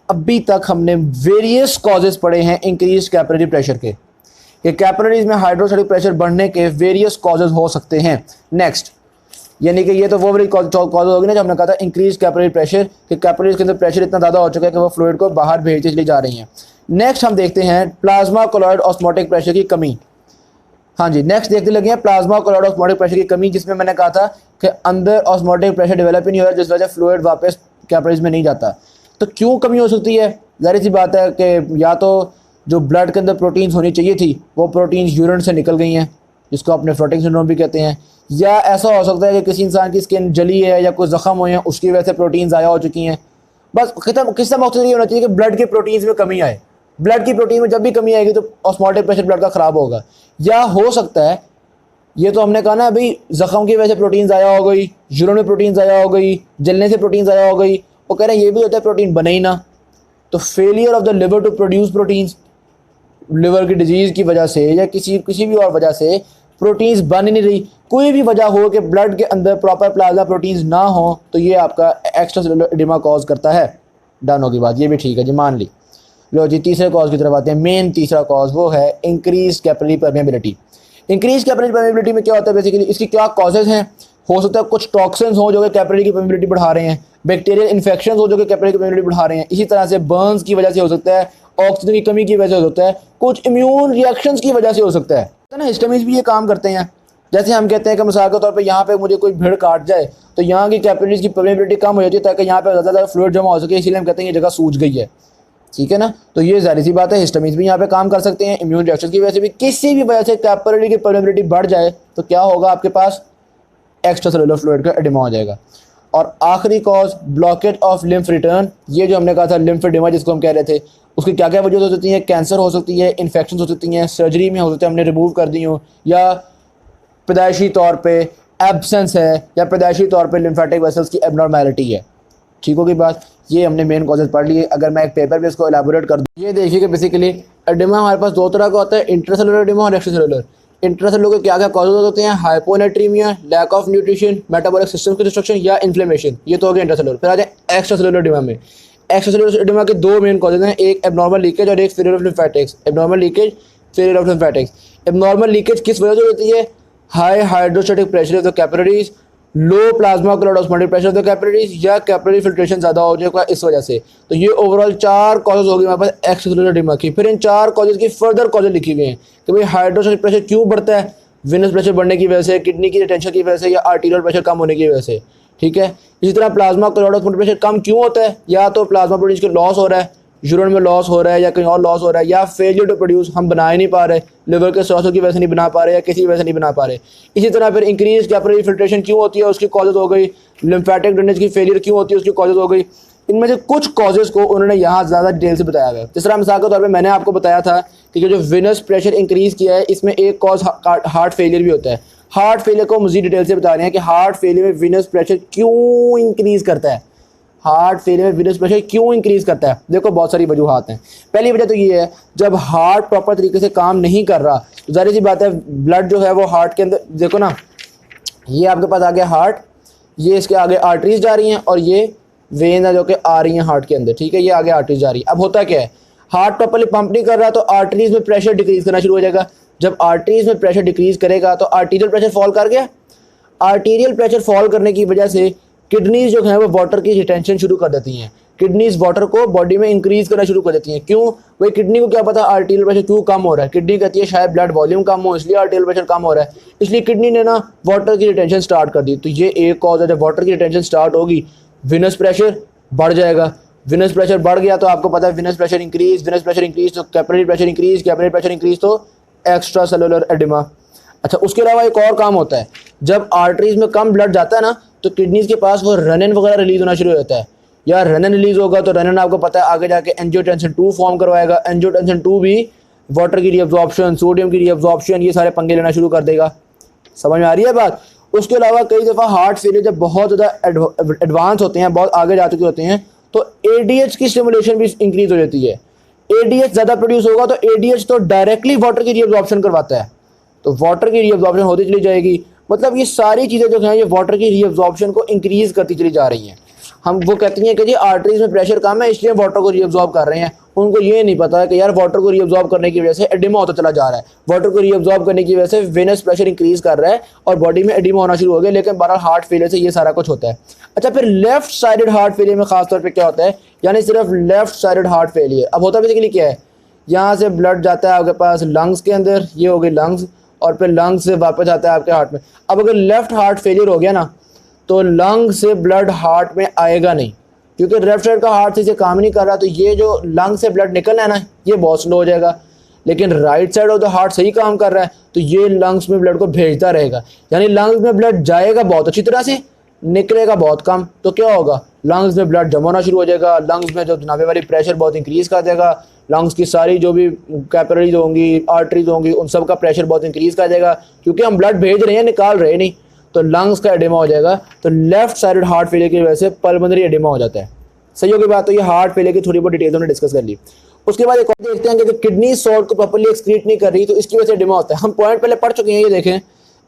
अभी तक हमने वेरियस कॉजेज़ पढ़े हैं इंक्रीज कैपिलरी प्रेशर के, कि कैपिलरीज में हाइड्रोस्टैटिक प्रेशर बढ़ने के वेरियस कॉजेज़ हो सकते हैं। नेक्स्ट, यानी कि ये तो वो वाली कॉज होगी ना जो हमने कहा था इंक्रीज कैपिलरी प्रेशर, कि कैपिलरीज के अंदर प्रेशर इतना ज़्यादा हो चुका है कि वो फ्लूइड को बाहर भेजते चली जा रही हैं। नेक्स्ट हम देखते हैं प्लाज्मा कोलॉइड ऑस्मोटिक प्रेशर की कमी। हाँ जी, नेक्स्ट देखते लगे हैं प्लाज्मा कोलॉइड ऑस्मोटिक प्रेशर की कमी, जिसमें मैंने कहा था कि अंदर ऑस्मोटिक प्रेशर डेवलप ही नहीं हो रहा, जिस वजह से फ्लूइड वापस कैपिलरीज में नहीं जाता। तो क्यों कमी हो सकती है, ज़ाहिर सी बात है कि या तो जो ब्लड के अंदर प्रोटीन्स होनी चाहिए थी वो प्रोटीन्स यूरिन से निकल गई हैं, जिसको अपने फ्लोटिंग सिंड्रोम भी कहते हैं, या ऐसा हो सकता है कि किसी इंसान की स्किन जली है या कोई ज़ख्म हुए हैं उसकी वजह से प्रोटीन ज़ाया हो चुकी हैं। बस किसका मकसद ये होना चाहिए कि ब्लड के प्रोटीन्स में कमी आए। ब्लड की प्रोटीन में जब भी कमी आएगी तो ऑस्मोटिक प्रेशर ब्लड का ख़राब होगा। या हो सकता है, ये तो हमने कहा ना अभी, ज़ख्म की वजह से प्रोटीन ज़ाया हो गई, यूरिन में प्रोटीन ज़ाया हो गई, जलने से प्रोटीन ज़ाया हो गई, वो कह रहे हैं ये भी होता है प्रोटीन बने ही ना। तो failure of the liver to produce proteins, liver की डिजीज़ की वजह से या किसी भी और वजह से प्रोटीन्स बन ही नहीं रही, कोई भी वजह हो कि ब्लड के अंदर प्रॉपर प्लाज्मा प्रोटीन्स ना हो, तो ये आपका एक्स्ट्रा सेलुलर एडिमा कॉज करता है। डन होगी बात, ये भी ठीक है जी, मान ली। लो जी, तीसरे कॉज की तरफ आते हैं। मेन तीसरा कॉज वो है increase capillary permeability. Increase capillary permeability में क्या होता है बेसिकली, इसकी क्या कॉजेज़ हैं। हो सकता है कुछ टॉक्सिन्स हो जो कि कैपिलरी की परमेबिलिटी बढ़ा रहे हैं, बैक्टीरियल इन्फेक्शन हो जो कि कैपिलरी की परमेबिलिटी बढ़ा रहे हैं, इसी तरह से बर्न्स की वजह से हो सकता है, ऑक्सीजन की कमी की वजह से हो सकता है, कुछ इम्यून रिएक्शंस की वजह से हो सकता है ना। हिस्टामिन्स भी ये काम करते हैं। जैसे हम कहते हैं कि मिसाल के तौर पे यहाँ पे मुझे कोई भीड़ काट जाए तो यहाँ की कैपिलरीज की परमेबिलिटी कम हो जाती है ताकि यहाँ पे ज़्यादा फ्लूइड जमा हो सके, इसीलिए हम कहते हैं ये जगह सूज गई है, ठीक है ना। तो ये ज़ाहिर सी बात है, हिस्टामिन्स भी यहाँ पे काम कर सकते हैं। इम्यून रिएक्शन की वजह से भी किसी भी वजह से कैपिलरी की परमेबिलिटी बढ़ जाए तो क्या होगा, आपके पास एक्स्ट्रा सेलुलर फ्लूइड का एडिमा हो जाएगा। और आखिरी cause blockage of lymph return, ये जो हमने कहा था लिम्फेडेमा जिसको हम कह रहे थे, उसकी क्या क्या वजह हो सकती है। कैंसर हो सकती है, इन्फेक्शन हो सकती हैं, सर्जरी में हो सकता है हमने रिमूव कर दी हो, या पैदाइशी तौर पे एब्सेंस है, या पैदाइशी तौर पे लिम्फेटिक वेसल्स की एबनॉर्मेलिटी है। ठीक होगी बात। ये हमने मेन कॉजेज पढ़ लिए। अगर मैं एक पेपर पे इसको एलाबोरेट कर दूँ, ये देखिए कि बेसिकली एडिमा हमारे पास दो तरह का होता है, इंट्रासेलुलर एडिमा और एक्स्ट्रासेलुलर। इंट्रासेलुलर के क्या क्या कॉजेज होते हैं, hyponatraemia, lack of nutrition, metabolic system की डिस्ट्रक्शन या इन्फ्लेमेशन, ये तो हो गया इंट्रासेलुलर। फिर आ जाए एक्स्ट्रासेलुलर एडिमा में। एक्स्ट्रासेलुलर एडिमा के दो मेन कॉजेज हैं, एक एबनॉर्मल लीकेज और एक failure of lymphatics. Abnormal leakage, failure of lymphatics. Abnormal leakage किस वजह से होती है, high hydrostatic pressure of the capillaries, low plasma colloid osmotic pressure of the capillaries, या कैपिलरी फिल्ट्रेशन ज़्यादा हो जाएगा इस वजह से। तो ये ओवरऑल 4 कॉजेज होगी हमारे पास एक्स्ट्रासेलुलर एडिमा की। फिर इन 4 कॉजेज की फर्दर कॉजेज लिखी गई हैं कि भाई हाइड्रोस्टैटिक प्रेशर क्यों बढ़ता है, विनस प्रेशर बढ़ने की वजह से, किडनी की रिटेंशन की वजह से, या आर्टीरियल प्रेशर कम होने की वजह से। ठीक है। इसी तरह प्लाज्मा कोलॉइड ऑस्मोटिक प्रेशर कम क्यों होता है, या तो प्लाज्मा प्रोटीन्स के लॉस हो रहा है, यूरिन में लॉस हो रहा है, या कहीं और लॉस हो रहा है, या फेलियर टू प्रोड्यूस, हम बना ही नहीं पा रहे, लिवर के स्टोसिस की वजह से नहीं बना पा रहे, या किसी वजह से नहीं बना पा रहे। इसी तरह फिर इंक्रीज कैपिलरी फिल्ट्रेशन क्यों होती है, उसकी कॉजेज हो गई। लिम्फेटिक ड्रेनेज की फेलियर क्यों होती है, उसकी कॉजेज हो गई। इनमें से कुछ कॉजेज को उन्होंने यहाँ ज़्यादा डिटेल से बताया गया। जिस तरह मिसाल के तौर पर मैंने आपको बताया था कि जो विनस प्रेशर इंक्रीज़ किया है, इसमें एक कॉज हार्ट फेलियर भी होता है। हार्ट फेलियर को मज़ीद डिटेल से बता रहे हैं कि हार्ट फेलियर में विनस प्रेशर क्यों इंक्रीज़ करता है। हार्ट फेलियर में विनस प्रेशर क्यों इंक्रीज़ करता है, देखो बहुत सारी वजूहात हैं। पहली वजह तो ये है, जब हार्ट प्रॉपर तरीके से काम नहीं कर रहा तो ज़ाहिर सी बात है ब्लड जो है वो हार्ट के अंदर, देखो ना, ये आपके पास आ गया हार्ट, ये इसके आगे आर्टरीज जा रही हैं और ये वेन है जो कि आ रही हैं हार्ट के अंदर, ठीक है, ये आगे आर्टरीज जा रही है। अब होता क्या है, हार्ट प्रॉपर्ली पंप नहीं कर रहा तो आर्टरीज में प्रेशर डिक्रीज करना शुरू हो जाएगा। जब आर्टरीज में प्रेशर डिक्रीज करेगा तो आर्टीरियल प्रेशर फॉल कर गया। आर्टीरियल प्रेशर फॉल करने की वजह से किडनीज जो है वो वाटर की रिटेंशन शुरू कर देती हैं। किडनीज वाटर को बॉडी में इंक्रीज करना शुरू कर देती हैं। क्यों भाई, किडनी को क्या पता आर्टीरियल प्रेशर क्यों कम हो रहा है। किडनी कहती है शायद ब्लड वॉल्यूम कम हो इसलिए आर्टीरियल प्रेशर कम हो रहा है, इसलिए किडनी ने ना वाटर की रिटेंशन स्टार्ट कर दी। तो ये एक कॉज है। जब वाटर की रिटेंशन स्टार्ट होगी विनस प्रेशर बढ़ जाएगा। विनस प्रेशर बढ़ गया तो आपको पता है विनस प्रेशर इंक्रीज तो कैपिलरी प्रेशर इंक्रीज तो एक्स्ट्रा सेलुलर एडिमा। अच्छा, उसके अलावा एक और काम होता है, जब आर्टरीज में कम ब्लड जाता है ना तो किडनीज के पास वो रेनिन वगैरह रिलीज होना शुरू हो जाता है। या रेनिन रिलीज होगा तो रेनिन आपको पता है आगे जाके एंजियोटेंसिन 2 फॉर्म करवाएगा। एंजियोटेंसिन 2 भी वाटर की रीअब्जॉर्प्शन, सोडियम की रीअब्जॉर्प्शन, ये सारे पंगे लेना शुरू कर देगा। समझ में आ रही है बात। उसके अलावा कई दफ़ा हार्ट फेलियर जब बहुत ज़्यादा एडवांस होते हैं, बहुत आगे जा चुके होते हैं, तो एडीएच की स्टिमुलेशन भी इंक्रीज हो जाती है। एडीएच ज़्यादा प्रोड्यूस होगा तो एडीएच तो डायरेक्टली वाटर की रीअब्जॉर्प्शन करवाता है, तो वाटर की रीअब्जॉर्प्शन होती चली जाएगी। मतलब ये सारी चीज़ें जो हैं ये वाटर की रीअब्जॉर्प्शन को इंक्रीज़ करती चली जा रही हैं। हम वो कहती हैं कि जी आर्टरीज में प्रेशर कम है इसलिए वाटर को रीअब्जॉर्ब कर रहे हैं। उनको ये नहीं पता है कि यार वाटर को रीअब्जॉर्ब करने की वजह से एडिमा होता चला जा रहा है। वाटर को रीअब्जॉर्ब करने की वजह से वेनस प्रेशर इंक्रीज कर रहा है और बॉडी में एडिमा होना शुरू हो गया। लेकिन बहरहाल हार्ट फेलियर से ये सारा कुछ होता है। अच्छा, फिर लेफ्ट साइडेड हार्ट फेलियर में खासतौर पर क्या होता है, यानी सिर्फ लेफ्ट साइडेड हार्ट फेलियर। अब होता बेसिकली क्या है, यहाँ से ब्लड जाता है आपके पास लंग्स के अंदर, ये हो गई लंग्स, और फिर लंग्स से वापस आता है आपके हार्ट में। अब अगर लेफ्ट हार्ट फेलियर हो गया ना तो लंग से ब्लड हार्ट में आएगा नहीं, क्योंकि लेफ्ट साइड का हार्ट से काम नहीं कर रहा। तो ये जो लंग से ब्लड निकलना है ना ये बहुत स्लो हो जाएगा। लेकिन right side of the heart सही काम कर रहा है तो ये लंग्स में ब्लड को भेजता रहेगा। यानी लंग्स में ब्लड जाएगा बहुत अच्छी तरह से, निकलेगा बहुत कम। तो क्या होगा, लंग्स में ब्लड जमा होना शुरू हो जाएगा। लंग्स में जो नावे वाली प्रेशर बहुत इंक्रीज कर देगा। लंग्स की सारी जो भी कैपिलरीज होंगी, आर्टरीज होंगी, उन सब का प्रेशर बहुत इंक्रीज कर देगा, क्योंकि हम ब्लड भेज रहे हैं, निकाल रहे नहीं। तो लंग्स का एडिमा हो जाएगा। तो लेफ्ट साइडेड हार्ट फेलियर की वजह से पल्मोनरी एडिमा हो जाता है। सही होगी बात। तो ये हार्ट फेलियर की थोड़ी बहुत डिटेल्स हमने डिस्कस कर ली। उसके बाद एक और देखते हैं कि किडनी सॉल्ट को प्रॉपर्ली एक्सक्रीट नहीं कर रही तो इसकी वजह से एडिमा होता है। हम पॉइंट पहले पढ़ चुके हैं, ये देखें,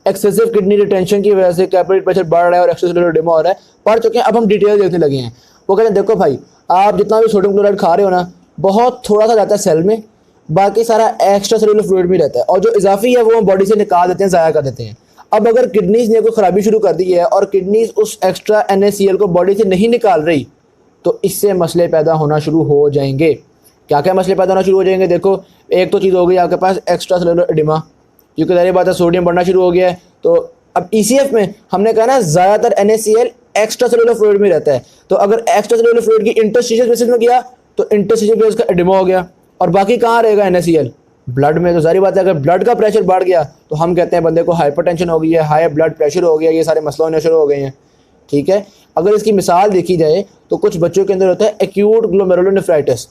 एक्सेसिव किडनी रिटेंशन की वजह से कैपिलरी प्रेशर बढ़ रहा है और एक्सेसिव एडिमा हो रहा है, पढ़ चुके हैं। अब हम डिटेल देखने लगे हैं। वो कहते हैं देखो भाई, आप जितना भी सोडियम क्लोराइड खा रहे हो ना, बहुत थोड़ा सा जाता है सेल में, बाकी सारा एक्स्ट्रा सेलुलर फ्लूइड में रहता है, और जो इजाफी है वो हम बॉडी से निकाल देते हैं, ज़ाया कर देते हैं। अब अगर किडनीज ने कोई खराबी शुरू कर दी है और किडनीज उस एक्स्ट्रा NaCl को बॉडी से नहीं निकाल रही तो इससे मसले पैदा होना शुरू हो जाएंगे। क्या क्या मसले पैदा होना शुरू हो जाएंगे, देखो, एक तो चीज़ हो गई आपके पास एक्स्ट्रा सेलुलर एडिमा, क्योंकि सारी बात है सोडियम बढ़ना शुरू हो गया है। तो अब ECF में हमने कहा ना ज़्यादातर NaCl एक्स्ट्रा सेलुलर फ्लूइड में रहता है। तो अगर एक्स्ट्रा सेलुलर फ्लूइड की इंटरस्टिशियल बेसिस में गया तो इंटरस्टिशियल बेसिस का एडिमा हो गया, और बाकी कहाँ रहेगा NaCl, ब्लड में। तो सारी बात है अगर ब्लड का प्रेशर बढ़ गया तो हम कहते हैं बंदे को हाइपरटेंशन हो गई है, हाई ब्लड प्रेशर हो गया, ये सारे मसले होने शुरू हो गए हैं। ठीक है, अगर इसकी मिसाल देखी जाए तो कुछ बच्चों के अंदर होता है एक्यूट ग्लोमेरुलोनेफ्राइटिस।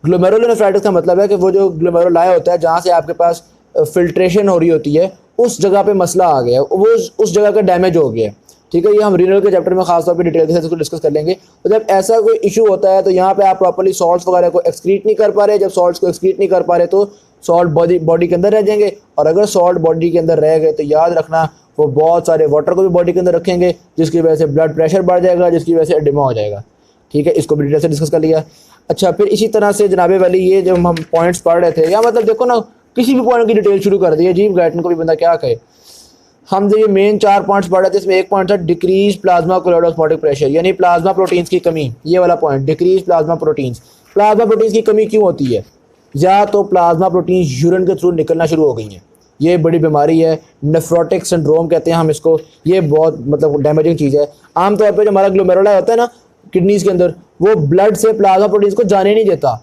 ग्लोमेरुलोनेफ्राइटिस का मतलब है कि वो जो ग्लोमेरुलाई होता है जहाँ से आपके पास फिल्ट्रेशन हो रही होती है, उस जगह पे मसला आ गया है, वो उस जगह का डैमेज हो गया है। ठीक है, ये हम रीनल के चैप्टर में खासतौर पे डिटेल के साथ इसको डिस्कस कर लेंगे। तो जब ऐसा कोई इशू होता है तो यहाँ पे आप प्रॉपर्ली सॉल्ट्स वगैरह को एक्सक्रीट नहीं कर पा रहे। जब सॉल्ट्स को एक्सक्रीट नहीं कर पा रहे तो सॉल्ट बॉडी के अंदर रह जाएंगे, और अगर सॉल्ट बॉडी के अंदर रह गए तो याद रखना वो बहुत सारे वाटर को भी बॉडी के अंदर रखेंगे, जिसकी वजह से ब्लड प्रेशर बढ़ जाएगा, जिसकी वजह से एडिमा हो जाएगा। ठीक है, इसको भी डिटेल से डिस्कस कर लिया। अच्छा, फिर इसी तरह से जनाबे वाली ये जो हम पॉइंट्स पढ़ रहे थे, या मतलब देखो ना किसी भी पॉइंट की डिटेल शुरू कर दी, अजीब गाइडन को भी बंदा क्या कहे। हम जो ये मेन 4 पॉइंट्स पढ़ रहे थे, इसमें एक पॉइंट था decrease plasma colloid osmotic pressure, यानी प्लाज्मा प्रोटीन्स की कमी। ये वाला point, decrease plasma proteins. Plasma proteins की कमी क्यों होती है, या तो प्लाज्मा प्रोटीन्स यूरिन के थ्रू निकलना शुरू हो गई हैं, ये बड़ी बीमारी है, नेफ्रोटिक सिंड्रोम कहते हैं हम इसको। ये बहुत मतलब डैमेजिंग चीज़ है। आमतौर पर जो हमारा ग्लोमेरुलाई होता है ना किडनीज के अंदर, वो ब्लड से प्लाज्मा प्रोटीन्स को जाने नहीं देता।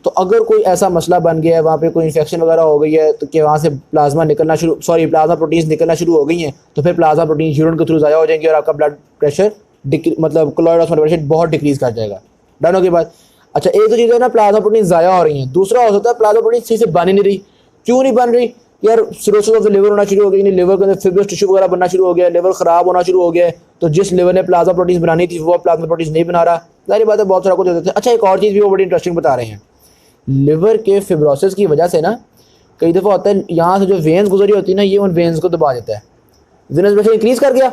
तो अगर कोई ऐसा मसला बन गया है, वहाँ पे कोई इन्फेक्शन वगैरह हो गई है, तो कि वहाँ से प्लाज्मा प्रोटीन्स निकलना शुरू हो गई हैं, तो फिर प्लाज्मा प्रोटीन्स यूरिन के थ्रू ज़ाया हो जाएंगे और आपका ब्लड प्रेशर मतलब कोलोइड ऑस्मोटिक प्रेशर बहुत डिक्रीज कर जाएगा। डन होगी बात। अच्छा, एक तो चीज़ है ना प्लाज्मा प्रोटीन ज़ाया हो रही हैं, दूसरा हो सकता है प्लाज्मा प्रोटीन सही से बन ही नहीं रही। क्यों नहीं बन रही यार, सिरोसिस ऑफ द लिवर होना शुरू हो गई, लिवर के अंदर फिब्रस टिश्यू वगैरह बनना शुरू हो गया, लिवर खराब होना शुरू हो गया है। तो जिस लिवर ने प्लाज्मा प्रोटीन बनानी थी वो प्लाज्मा प्रोटीन नहीं बना रहा। सारी बात है, बहुत सारा कुछ होता है। अच्छा, एक और चीज़ भी वो बड़ी इंटरेस्टिंग बता रहे हैं, लिवर के फिब्रोसिस की वजह से ना कई दफ़ा होता है यहाँ से जो वेन्स गुजरी होती है ना, ये उन वेन्स को दबा देता है, वेनस प्रेशर इंक्रीज कर गया।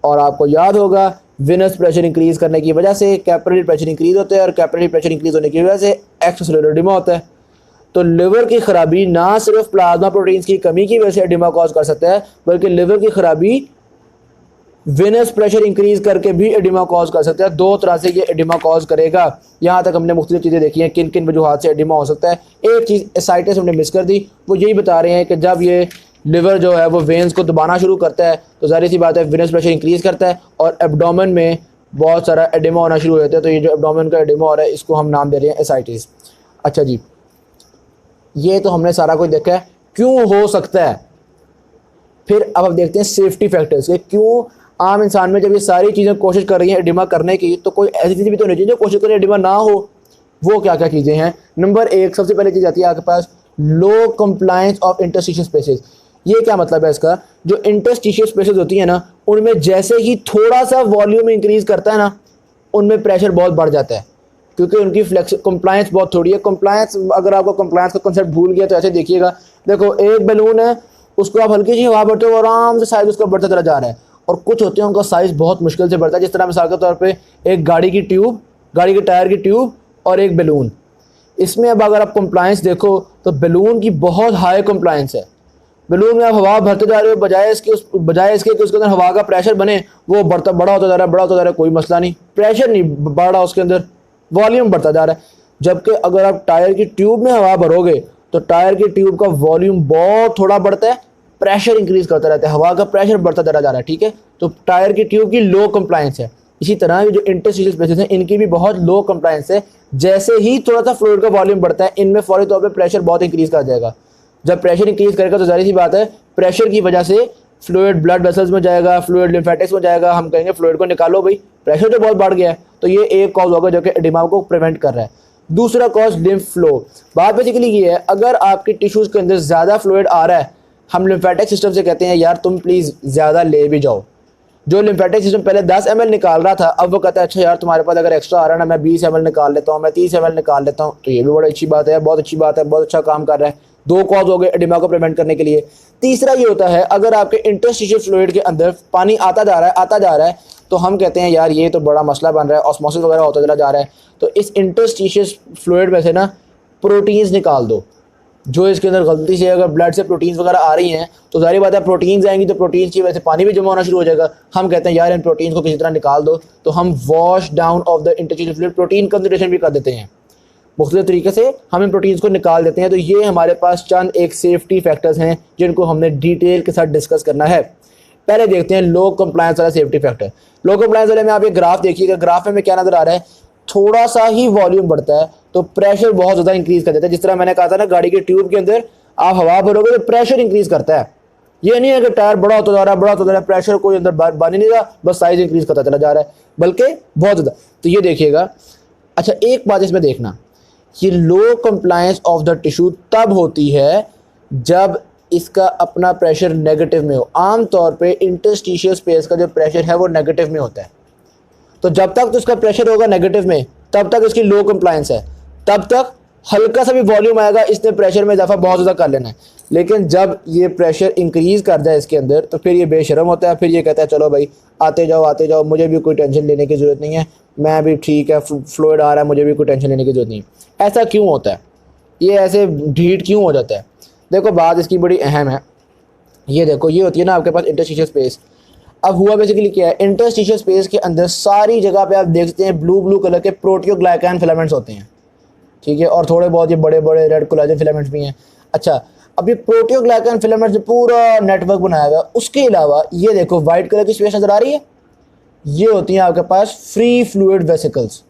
और आपको याद होगा वेनस प्रेशर इंक्रीज करने की वजह से कैपिलरी प्रेशर इंक्रीज होता है, और कैपिलरी प्रेशर इंक्रीज होने की वजह से एक्स्ट्रासेलुलर एडिमा होता है। तो लिवर की खराबी ना सिर्फ प्लाज्मा प्रोटीन्स की कमी की वजह से एडिमा कॉज कर सकता है, बल्कि लिवर की खराबी वेनस प्रेशर इंक्रीज करके भी एडिमा कॉज कर सकता है। दो तरह से ये एडिमा कॉज करेगा। यहाँ तक हमने मुख्तलिफ चीज़ें देखी हैं किन किन वजूहात से एडिमा हो सकता है। एक चीज़ एसाइटिस हमने मिस कर दी, वो यही बता रहे हैं कि जब ये लिवर जो है वो वेन्स को दबाना शुरू करता है तो ज़ाहिर सी बात है वेनस प्रेशर इंक्रीज करता है और एब्डोमेन में बहुत सारा एडिमा होना शुरू हो जाता है। तो ये जो एब्डोमेन का एडिमा हो रहा है इसको हम नाम दे रहे हैं एसाइटिस। अच्छा जी, ये तो हमने सारा कुछ देखा है क्यों हो सकता है। फिर अब हम देखते हैं सेफ्टी फैक्टर्स के क्यों आम इंसान में जब ये सारी चीज़ें कोशिश कर रही हैं एडिमा करने की, तो कोई ऐसी चीज़ भी तो नहीं चाहिए जो कोशिश करें एडिमा ना हो। वो क्या क्या चीज़ें हैं? नंबर 1 सबसे पहले चीज़ आती है आपके पास लो कंप्लायंस ऑफ इंटरस्टिशियल स्पेसेस। ये क्या मतलब है इसका? जो इंटरस्टिशियल स्पेसेस होती है ना, उनमें जैसे ही थोड़ा सा वॉल्यूम इंक्रीज करता है ना, उनमें प्रेशर बहुत बढ़ जाता है, क्योंकि उनकी फ्लेक्स कंप्लायंस बहुत थोड़ी है। कंप्लायंस, अगर आपको कंप्लायंस का कंसेप्ट भूल गया तो ऐसे देखिएगा, देखो एक बैलून है, उसको आप हल्की सी हवा भरते हो, आराम से साइज उसका बढ़ता चला जा रहा है। और कुछ होते हैं उनका साइज़ बहुत मुश्किल से बढ़ता है, जिस तरह मिसाल के तौर पे एक गाड़ी की ट्यूब, गाड़ी के टायर की ट्यूब और एक बैलून। इसमें अब अगर आप कंप्लायंस देखो तो बैलून की बहुत हाई कंप्लायंस है। बैलून में आप हवा भरते जा रहे हो, बजाय इसके कि उसके अंदर हवा का प्रेशर बने, वो बढ़ता बड़ा होता जा रहा है, बड़ा होता जा रहा है, कोई मसला नहीं, प्रेशर नहीं बढ़ रहा उसके अंदर, वॉल्यूम बढ़ता जा रहा है। जबकि अगर आप टायर की ट्यूब में हवा भरोगे तो टायर की ट्यूब का वॉल्यूम बहुत थोड़ा बढ़ता है, प्रेशर इंक्रीज करता रहता है, हवा का प्रेशर बढ़ता जा रहा है। ठीक है, तो टायर की ट्यूब की लो कंप्लायंस है। इसी तरह ये जो इंटरस्टिशियल स्पेसेस हैं इनकी भी बहुत लो कंप्लायंस है। जैसे ही थोड़ा सा फ्लूइड का वॉल्यूम बढ़ता है, इनमें फौरी तौर पे प्रेशर बहुत इंक्रीज कर जाएगा। जब प्रेशर इंक्रीज करेगा तो जाहिर सी बात है प्रेशर की वजह से फ्लूइड ब्लड वेसल्स में जाएगा, फ्लूइड लिम्फेटिक्स में जाएगा। हम कहेंगे फ्लूइड को निकालो भाई, प्रेशर तो बहुत बढ़ गया है। तो ये एक कॉज होगा जो कि एडिमा को प्रिवेंट कर रहा है। दूसरा कॉज लिम्फ फ्लो। बात बेसिकली ये है, अगर आपके टिश्यूज़ के अंदर ज़्यादा फ्लूइड आ रहा है, हम लिम्फेटिक सिस्टम से कहते हैं यार तुम प्लीज़ ज़्यादा ले भी जाओ। जो लिम्फेटिक सिस्टम पहले 10 ml निकाल रहा था, अब वो कहता है अच्छा यार तुम्हारे पास अगर एक्स्ट्रा आ रहा है ना, मैं 20 ml निकाल लेता हूँ, मैं 30 ml निकाल लेता हूँ। तो ये भी बड़ी अच्छी बात है, बहुत अच्छी बात है, बहुत अच्छा काम कर रहा है। दो कॉज हो गए एडिमा को प्रिवेंट करने के लिए। तीसरा ये होता है, अगर आपके इंटरस्टिशियल फ्लूइड के अंदर पानी आता जा रहा है तो हम कहते हैं यार ये तो बड़ा मसला बन रहा है, ऑस्मोसिस वगैरह होता चला जा रहा है। तो इस इंटरस्टिशियल फ्लूइड में से ना प्रोटीन्स निकाल दो। जो इसके अंदर गलती से अगर ब्लड से प्रोटीन्स वगैरह आ रही हैं तो जाहिर बात है प्रोटीन्स आएंगी, तो प्रोटीन्स की वजह से पानी भी जमा होना शुरू हो जाएगा। हम कहते हैं यार इन प्रोटीन्स को किसी तरह निकाल दो। तो हम wash down of the interstitial fluid, protein concentration भी कर देते हैं, मुख्तलिफ तरीके से हम इन प्रोटीन्स को निकाल देते हैं। तो ये हमारे पास चंद एक सेफ्टी फैक्टर्स हैं जिनको हमने डिटेल के साथ डिस्कस करना है। पहले देखते हैं लो कंप्लायंस वाला सेफ्टी फैक्टर। लो कंप्लायंस वाले में आप ये ग्राफ देखिएगा, ग्राफ में क्या नजर आ रहा है, थोड़ा सा ही वॉल्यूम बढ़ता है तो प्रेशर बहुत ज़्यादा इंक्रीज कर देता है। जिस तरह मैंने कहा था ना, गाड़ी के ट्यूब के अंदर आप हवा भरोगे तो प्रेशर इंक्रीज करता है। ये नहीं है कि टायर बड़ा होता जा रहा है, प्रेशर कोई अंदर बन ही नहीं रहा, बस साइज इंक्रीज करता चला जा रहा है, बल्कि बहुत ज़्यादा। तो ये देखिएगा। अच्छा, एक बात इसमें देखना, ये लो कंप्लायंस ऑफ द टिश्यू तब होती है जब इसका अपना प्रेशर नेगेटिव में हो। आम तौर पे इंटरस्टिशियल स्पेस का जो प्रेशर है वो नेगेटिव में होता है। तो जब तक तो इसका प्रेशर होगा नेगेटिव में, तब तक इसकी लो कंप्लायंस है, तब तक हल्का सा भी वॉल्यूम आएगा इसने प्रेशर में इजाफा बहुत ज़्यादा कर लेना है। लेकिन जब ये प्रेशर इंक्रीज कर जाए इसके अंदर तो फिर ये बेशरम होता है, फिर ये कहता है चलो भाई आते जाओ, मुझे भी कोई टेंशन लेने की ज़रूरत नहीं है, मैं भी ठीक है, फ्लूइड आ रहा है, मुझे भी कोई टेंशन लेने की ज़रूरत नहीं। ऐसा क्यों होता है? ये ऐसे ढीठ क्यों हो जाता है? देखो बात इसकी बड़ी अहम है। ये देखो, ये होती है ना आपके पास इंटरस्टिशियल स्पेस। अब हुआ बेसिकली क्या है, इंटरस्टिशियल स्पेस के अंदर सारी जगह पे आप देखते हैं ब्लू कलर के प्रोटियोग्लाइकान फिलामेंट्स होते हैं, ठीक है, और थोड़े बहुत ये बड़े बड़े रेड कोलेजन फिलामेंट्स भी हैं। अच्छा, अब ये प्रोटियोग्लाइकान फिलामेंट्स पूरा नेटवर्क बनाया हुआ है। उसके अलावा ये देखो वाइट कलर की स्पेस नजर आ रही है, ये होती है आपके पास फ्री फ्लूइड वेसिकल्स,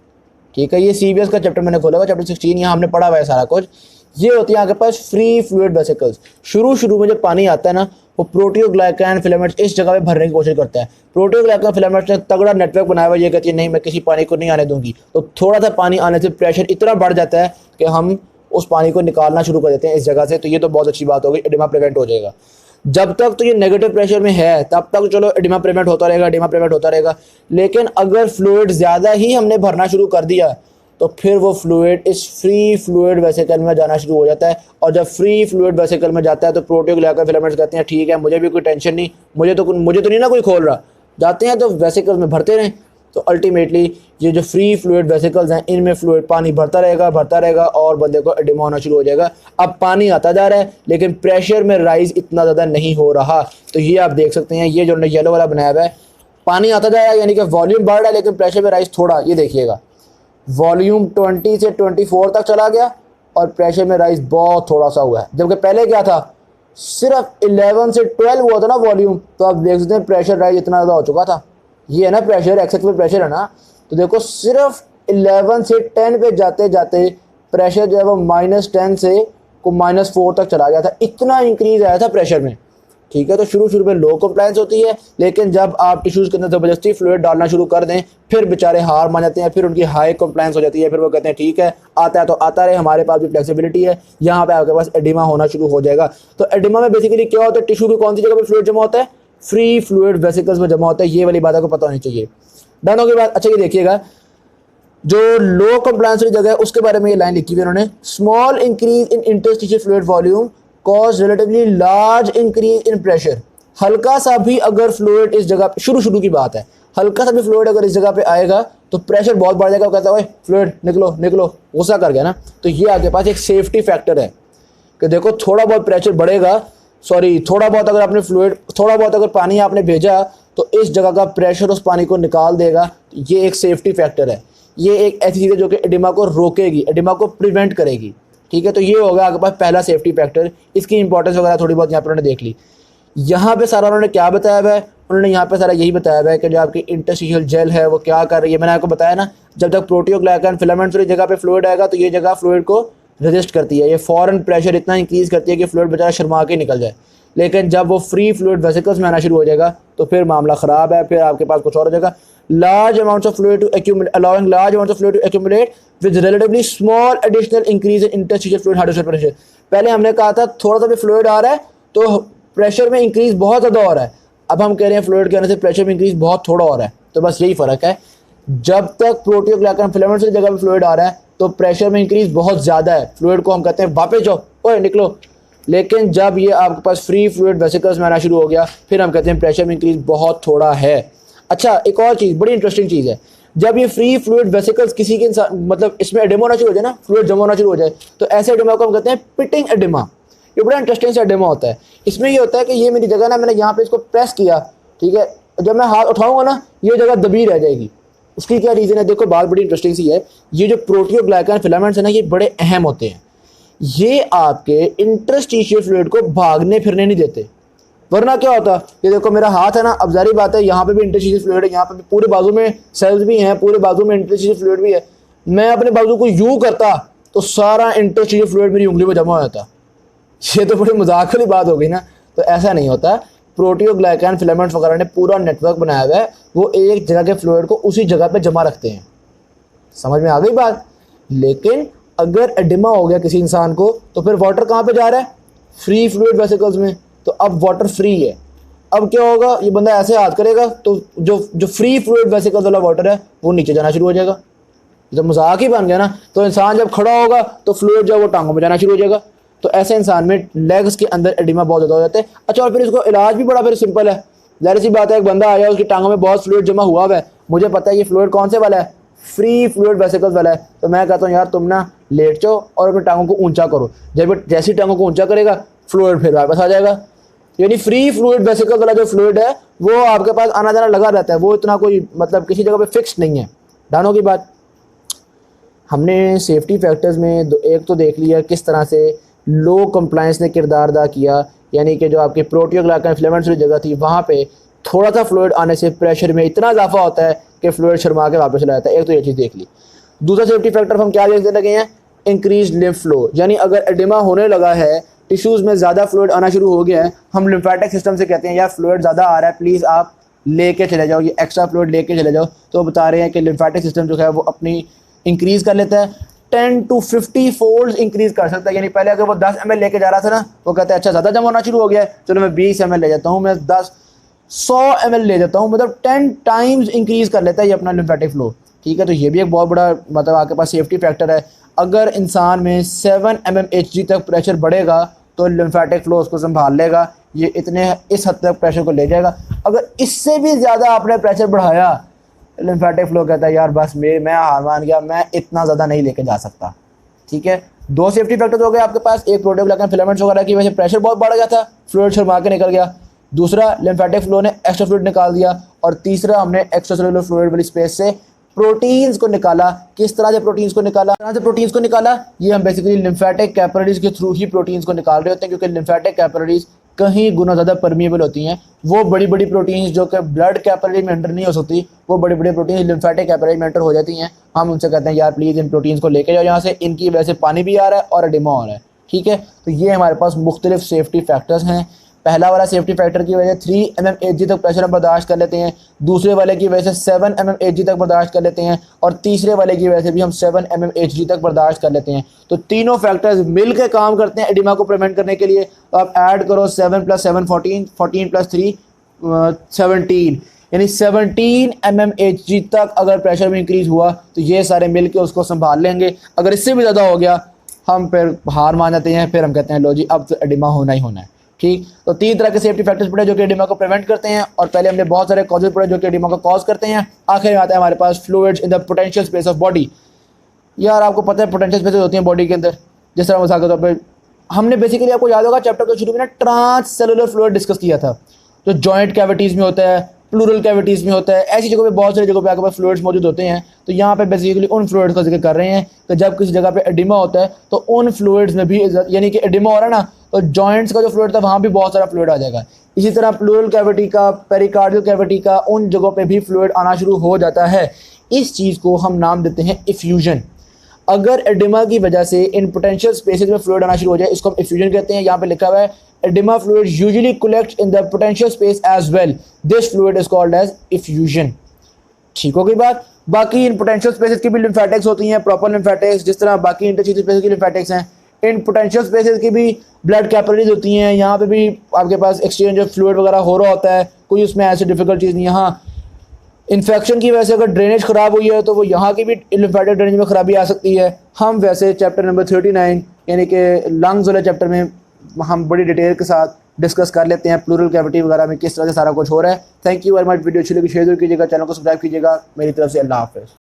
ठीक है। ये CBS का चैप्टर मैंने खोला हुआ, चैप्टर 16, यहाँ हमने पढ़ा हुआ है सारा कुछ। ये होती है आपके पास फ्री फ्लूइड वेसिकल्स। शुरू में जब पानी आता है ना, वो प्रोटियोग्लाइकान फिलामेंट्स इस जगह पे भरने की कोशिश करता है। प्रोटियोग्लाइकान फिलामेंट्स ने तगड़ा नेटवर्क बनाया हुआ, ये कहती है नहीं मैं किसी पानी को नहीं आने दूंगी। तो थोड़ा सा पानी आने से प्रेशर इतना बढ़ जाता है कि हम उस पानी को निकालना शुरू कर देते हैं इस जगह से। तो ये तो बहुत अच्छी बात होगी, एडिमा प्रिवेंट हो जाएगा। जब तक तो ये नेगेटिव प्रेशर में है तब तक चलो एडिमा प्रिवेंट होता रहेगा। लेकिन अगर फ्लूइड ज़्यादा ही हमने भरना शुरू कर दिया तो फिर वो फ्लूइड इस फ्री फ्लूइड वेसिकल में जाना शुरू हो जाता है। और जब फ्री फ्लूइड वेसिकल में जाता है तो प्रोटियोग्लाइकान फिलामेंट्स कहते हैं ठीक है, मुझे भी कोई टेंशन नहीं, मुझे तो नहीं ना कोई खोल रहा। जाते हैं तो वेसिकल में भरते रहें, तो अल्टीमेटली ये जो फ्री फ्लूइड वेसिकल्स हैं इनमें फ्लूइड पानी भरता रहेगा और बंदे को एडिमा होना शुरू हो जाएगा। अब पानी आता जा रहा है लेकिन प्रेशर में राइज इतना ज़्यादा नहीं हो रहा। तो ये आप देख सकते हैं, ये जो येलो वाला बनाया हुआ है, पानी आता जा रहा है यानी कि वॉल्यूम बढ़ रहा है लेकिन प्रेशर में राइज थोड़ा, ये देखिएगा वॉल्यूम 20 से 24 तक चला गया और प्रेशर में राइज बहुत थोड़ा सा हुआ है। जबकि पहले क्या था, सिर्फ 11 से 12 हुआ था ना वॉल्यूम, तो आप देख सकते हैं प्रेशर राइज इतना ज़्यादा हो चुका था। ये है ना प्रेशर, एक्सेप्टेबल प्रेशर है ना। तो देखो सिर्फ 11 से 10 पे जाते जाते प्रेशर जो है वो -10 से को -4 तक चला गया था, इतना इंक्रीज आया था प्रेशर में। ठीक है, तो शुरू में लो कंप्लायंस होती है लेकिन जब आप टिश्यूज़ के अंदर ज़बरदस्ती फ्लूइड डालना शुरू कर दें फिर बेचारे हार मान जाते हैं, फिर उनकी हाई कंप्लायंस हो जाती है। फिर वो कहते हैं ठीक है आता है तो आता रहे, हमारे पास भी फ्लेक्सिबिलिटी है, यहाँ पे आपके पास एडिमा होना शुरू हो जाएगा। तो एडिमा में बेसिकली क्या होता है, टिश्यू की कौन सी जगह पर फ्लूइड जमा होता है, फ्री फ्लूइड वेसिकल्स में जमा होता है। ये वाली बात आपको पता होनी चाहिए। डन हो गई बात। अच्छा ये देखिएगा जो लो कंप्लायंस वाली जगह है उसके बारे में ये लाइन लिखी हुई है उन्होंने, small increase in interstitial fluid volume cause relatively large increase in pressure. हल्का सा भी अगर फ्लूइड इस जगह पे, शुरू की बात है, हल्का सा भी फ्लूइड अगर इस जगह पे आएगा तो प्रेशर बहुत बढ़ जाएगा। वो कहता है फ्लूइड निकलो, गुस्सा कर गया ना। तो ये आपके पास एक सेफ्टी फैक्टर है कि देखो थोड़ा बहुत प्रेशर बढ़ेगा, थोड़ा बहुत अगर आपने फ्लूइड, थोड़ा बहुत अगर पानी आपने भेजा तो इस जगह का प्रेशर उस पानी को निकाल देगा। ये एक सेफ्टी फैक्टर है, ये एक ऐसी चीज़ है जो कि एडिमा को रोकेगी, एडिमा को प्रिवेंट करेगी। ठीक है, तो ये होगा आपके पास पहला सेफ्टी फैक्टर। इसकी इंपॉर्टेंस वगैरह थोड़ी बहुत यहाँ पर उन्होंने देख ली। यहाँ पे सारा उन्होंने क्या बताया हुआ है, उन्होंने यहाँ पे सारा यही बताया हुआ है कि जो आपकी इंटरस्टिशियल जेल है वो क्या कर रही है। मैंने आपको बताया ना, जब तक प्रोटियोग्लाइकन फिलामेंट्स वाली जगह पे फ्लूइड आएगा तो ये जगह फ्लूइड को रेजिस्ट करती है, ये फॉरन प्रेशर इतना इंक्रीज करती है कि फ्लूइड बेचारा शर्मा के निकल जाए। लेकिन जब वो फ्री फ्लूइड वेसिकल्स में आना शुरू हो जाएगा तो फिर मामला ख़राब है, फिर आपके पास कुछ और हो जाएगा। Large amounts of fluid to accumulate, allowing large amounts of fluid to accumulate with relatively small additional increase in interstitial fluid hydrostatic pressure. पहले हमने कहा था थोड़ा सा भी फ्लूइड आ रहा है तो प्रेशर में इंक्रीज बहुत ज़्यादा हो रहा है, अब हम कह रहे हैं फ्लूइड के आने से प्रेशर में इंक्रीज बहुत थोड़ा हो रहा है। तो बस यही फ़र्क है, जब तक प्रोटियोग्लाइकन फिलामेंट्स की जगह पे फ्लूइड आ रहा है तो प्रेशर में इंक्रीज बहुत ज़्यादा है, फ्लूइड को हम कहते हैं वापस जाओ, ओए निकलो। लेकिन जब ये आपके पास फ्री फ्लूइड वेसिकल्स में आना शुरू हो गया फिर हम कहते हैं प्रेशर में इंक्रीज बहुत थोड़ा है। अच्छा एक और चीज़, बड़ी इंटरेस्टिंग चीज़ है, जब ये फ्री फ्लूइड वेसिकल्स किसी के इंसान मतलब इसमें एडिमा होना शुरू हो जाए ना, फ्लूइड जमा होना शुरू हो जाए, तो ऐसे एडिमा को हम कहते हैं पिटिंग एडिमा। ये बड़ा इंटरेस्टिंग सा एडिमा होता है। इसमें ये होता है कि ये मेरी जगह ना, मैंने यहाँ पे इसको प्रेस किया, ठीक है, जब मैं हाथ उठाऊंगा ना ये जगह दबी रह जाएगी। उसकी क्या रीज़न है, देखो बात बड़ी इंटरेस्टिंग सी है। ये जो प्रोटियोग्लाइकन फिलामेंट्स है ना, ये बड़े अहम होते हैं, ये आपके इंटरस्टिशियल फ्लूइड को भागने फिरने नहीं देते। वरना क्या होता, ये देखो मेरा हाथ है ना, अब जारी बात है यहाँ पे भी इंटरस्टिशियल फ्लूइड है, यहाँ पे भी पूरे बाजू में सेल्स भी हैं, पूरे बाजू में इंटरस्टिशियल फ्लूइड भी है। मैं अपने बाजू को यूँ करता तो सारा इंटरस्टिशियल फ्लूइड मेरी उंगली में जमा हो जाता। ये तो बड़ी मजाक वाली बात हो गई ना। तो ऐसा नहीं होता, प्रोटियोग्लाइकन फिलामेंट्स वगैरह ने पूरा नेटवर्क बनाया हुआ है, वो एक जगह के फ्लूइड को उसी जगह पे जमा रखते हैं। समझ में आ गई बात। लेकिन अगर एडिमा हो गया किसी इंसान को तो फिर वाटर कहाँ पे जा रहा है, फ्री फ्लूइड वेसिकल्स में। तो अब वाटर फ्री है, अब क्या होगा, ये बंदा ऐसे हाथ करेगा तो जो फ्री फ्लूइड वेसिकल्स वाला वाटर है वो नीचे जाना शुरू हो जाएगा। जब मजाक ही बन गया ना, तो इंसान जब खड़ा होगा तो फ्लूइड जो वो टांगों में जाना शुरू हो जाएगा। तो ऐसे इंसान में लेग्स के अंदर एडिमा बहुत ज़्यादा हो जाता है। अच्छा, और फिर इसको इलाज भी बड़ा फिर सिंपल है, ज़ाहिर सी बात है, एक बंदा आया उसकी टांगों में बहुत फ्लूइड जमा हुआ है, मुझे पता है ये फ्लूइड कौन से वाला है, फ्री फ्लूइड वेसिकल्स वाला है। तो मैं कहता हूँ यार तुम ना लेट जाओ और अपनी टांगों को ऊंचा करो। जब जैसी टांगों को ऊंचा करेगा फ्लूइड फिर वापस आ जाएगा। यानी फ्री फ्लूइड वेसिकल्स वाला जो फ्लूइड है वो आपके पास आना जाना लगा रहता है, वो इतना कोई मतलब किसी जगह पे फिक्स नहीं है। डानो की बात। हमने सेफ्टी फैक्टर्स में एक तो देख लिया किस तरह से लो कंप्लायंस ने किरदार अदा किया, यानी कि जो आपकी प्रोटियोग्लाइकन फिलामेंट्स वाली जगह थी वहाँ पे थोड़ा सा फ्लूइड आने से प्रेशर में इतना इजाफा होता है कि फ्लूइड शर्मा के वापस चला जाता है। एक तो ये चीज़ देख ली। दूसरा सेफ्टी फैक्टर हम क्या देखने लगे हैं, इंक्रीज लिम्फ फ्लो। यानी अगर एडिमा होने लगा है, टिश्यूज़ में ज़्यादा फ्लूइड आना शुरू हो गया है, हम लिम्फेटिक सिस्टम से कहते हैं यार फ्लूइड ज़्यादा आ रहा है, प्लीज़ आप लेके चले जाओ, ये एक्स्ट्रा फ्लूइड लेके चले जाओ। तो बता रहे हैं कि लिम्फेटिक सिस्टम जो है वो अपनी इंक्रीज़ कर लेता है, 10 to 50 फोल्ड इंक्रीज़ कर सकता है। यानी पहले अगर वो 10 ml लेके जा रहा था ना, वो कहता है अच्छा ज़्यादा जमा होना शुरू हो गया है, चलो मैं 20 ml ले जाता हूँ, मैं 100 ml ले जाता हूँ, मतलब 10 टाइम्स इंक्रीज़ कर लेता है ये अपना लिम्फेटिक फ्लो। ठीक है, तो ये भी एक बहुत बड़ा मतलब आपके पास सेफ्टी फैक्टर है। अगर इंसान में 7 mmHg तक प्रेशर बढ़ेगा तो लिम्फेटिक फ्लो उसको संभाल लेगा, ये इस हद तक प्रेशर को ले जाएगा। अगर इससे भी ज़्यादा आपने प्रेशर बढ़ाया लिम्फेटिक फ्लो कहता है यार बस मैं हार मान गया, मैं इतना ज़्यादा नहीं लेके जा सकता। ठीक है, दो सेफ्टी फैक्टर्स हो गए आपके पास, एक प्रोटीओग्लाइकन फिलामेंट्स वगैरह की वजह से प्रेशर बहुत बढ़ गया था, फ्लूइड शर्मा के निकल गया, दूसरा लिम्फेटिक फ्लो ने एक्स्ट्रा फ्लूइड निकाल दिया, और तीसरा हमने एक्स्ट्रा सेलुलर फ्लूइड वाली स्पेस से प्रोटीन्स को निकाला। किस तरह से प्रोटीन्स को निकाला, ये हम बेसिकली लिम्फेटिक कैपिलरीज के थ्रू ही प्रोटीन्स को निकाल रहे होते हैं, क्योंकि लिम्फेटिक कैपिलरीज कहीं गुना ज़्यादा परमिएबल होती हैं। वो बड़ी बड़ी प्रोटीन्स जो कि ब्लड कैपिलरी में एंटर नहीं हो सकती, वो बड़ी बड़ी प्रोटीन्स लिम्फेटिक कैपिलरी में एंटर हो जाती हैं। हम उनसे कहते हैं यार प्लीज़ इन प्रोटीन्स को लेके जाओ यहाँ से, इनकी वजह से पानी भी आ रहा है और एडिमा हो रहा है। ठीक है, तो ये हमारे पास मुख्तलिफ सेफ्टी फैक्टर्स हैं। पहला वाला सेफ्टी फैक्टर की वजह 3 mmHg तक प्रेशर हम बर्दाश्त कर लेते हैं, दूसरे वाले की वजह से 7 mmHg तक बर्दाश्त कर लेते हैं, और तीसरे वाले की वजह से भी हम 7 mmHg तक बर्दाश्त कर लेते हैं। तो तीनों फैक्टर्स मिल के काम करते हैं एडिमा को प्रिवेंट करने के लिए। तो आप ऐड करो 7 + 7 14, 14 + 3 17, यानी 17 mmHg तक अगर प्रेशर में इंक्रीज़ हुआ तो ये सारे मिल के उसको संभाल लेंगे। अगर इससे भी ज़्यादा हो गया हम फिर हार मान जाते हैं, फिर हम कहते हैं लो जी अब तो एडिमा होना ही होना है। ठीक, तो 3 तरह के सेफ्टी फैक्टर्स पड़े जो कि एडिमा को प्रिवेंट करते हैं, और पहले हमने बहुत सारे कॉजेज पड़े जो कि एडिमा को कॉज करते हैं। आखिर में आता है हमारे पास fluids in the potential space of body. यार आपको पता है पोटेंशियल स्पेसेस होती हैं बॉडी के अंदर, जिस तरह मिसाल के तौर पर हमने बेसिकली, आपको याद होगा चैप्टर के शुरू में ना ट्रांस सेलुलर फ्लूइड डिस्कस किया था, जो जॉइंट कैविटीज़ में होता है, प्लूरल कैविटीज़ में होता है, ऐसी जगहों पे बहुत सारी जगहों पे आपके पास फ्लूइड्स मौजूद होते हैं। तो यहाँ पे बेसिकली उन फ्लूइड्स का जिक्र कर रहे हैं कि जब किसी जगह पे एडिमा होता है तो उन फ्लूइड्स में भी, यानी कि एडिमा हो रहा है ना, तो जॉइंट्स का जो फ्लूइड था वहाँ भी बहुत सारा फ्लूइड आ जाएगा। इसी तरह प्लूरल कैविटी का, पेरिकार्डियल कैविटी का, उन जगहों पे भी फ्लूइड आना शुरू हो जाता है। इस चीज़ को हम नाम देते हैं इफ्यूजन। अगर एडिमा की वजह से इन पोटेंशियल स्पेसेस में फ्लूइड आना शुरू हो जाए, इसको हम इफ्यूजन कहते हैं। यहाँ पे लिखा हुआ है edema fluid usually collects in the potential space as well. This fluid is called as effusion. ठीक हो गई बात। बाकी इन पोटेंशियल स्पेसेस की भी लिम्फेटिक्स होती हैं, प्रॉपर लिम्फेटिक्स, जिस तरह बाकी इंटरस्टिशियल स्पेसेस की लिम्फेटिक्स हैं। इन पोटेंशियल स्पेसेस की भी ब्लड कैपिलरीज होती हैं, यहाँ पे भी आपके पास एक्सचेंज ऑफ फ्लूइड वगैरह हो रहा होता है, कोई उसमें ऐसी डिफिकल्ट चीज़ नहीं। यहाँ इन्फेक्शन की वजह से अगर ड्रेनेज ख़राब हुई है तो वो यहाँ की भी लिम्फेटिक ड्रेनेज में ख़राबी आ सकती है। हम वैसे चैप्टर नंबर 39 यानी कि लंग्स वाले चैप्टर में हम बड़ी डिटेल के साथ डिस्कस कर लेते हैं प्लूरल कैविटी वगैरह में किस तरह से सारा कुछ हो रहा है। Thank you very much. Video अच्छी लगी शेयर कीजिएगा, चैनल को सब्सक्राइब कीजिएगा। मेरी तरफ से अल्लाह हाफ़िज़।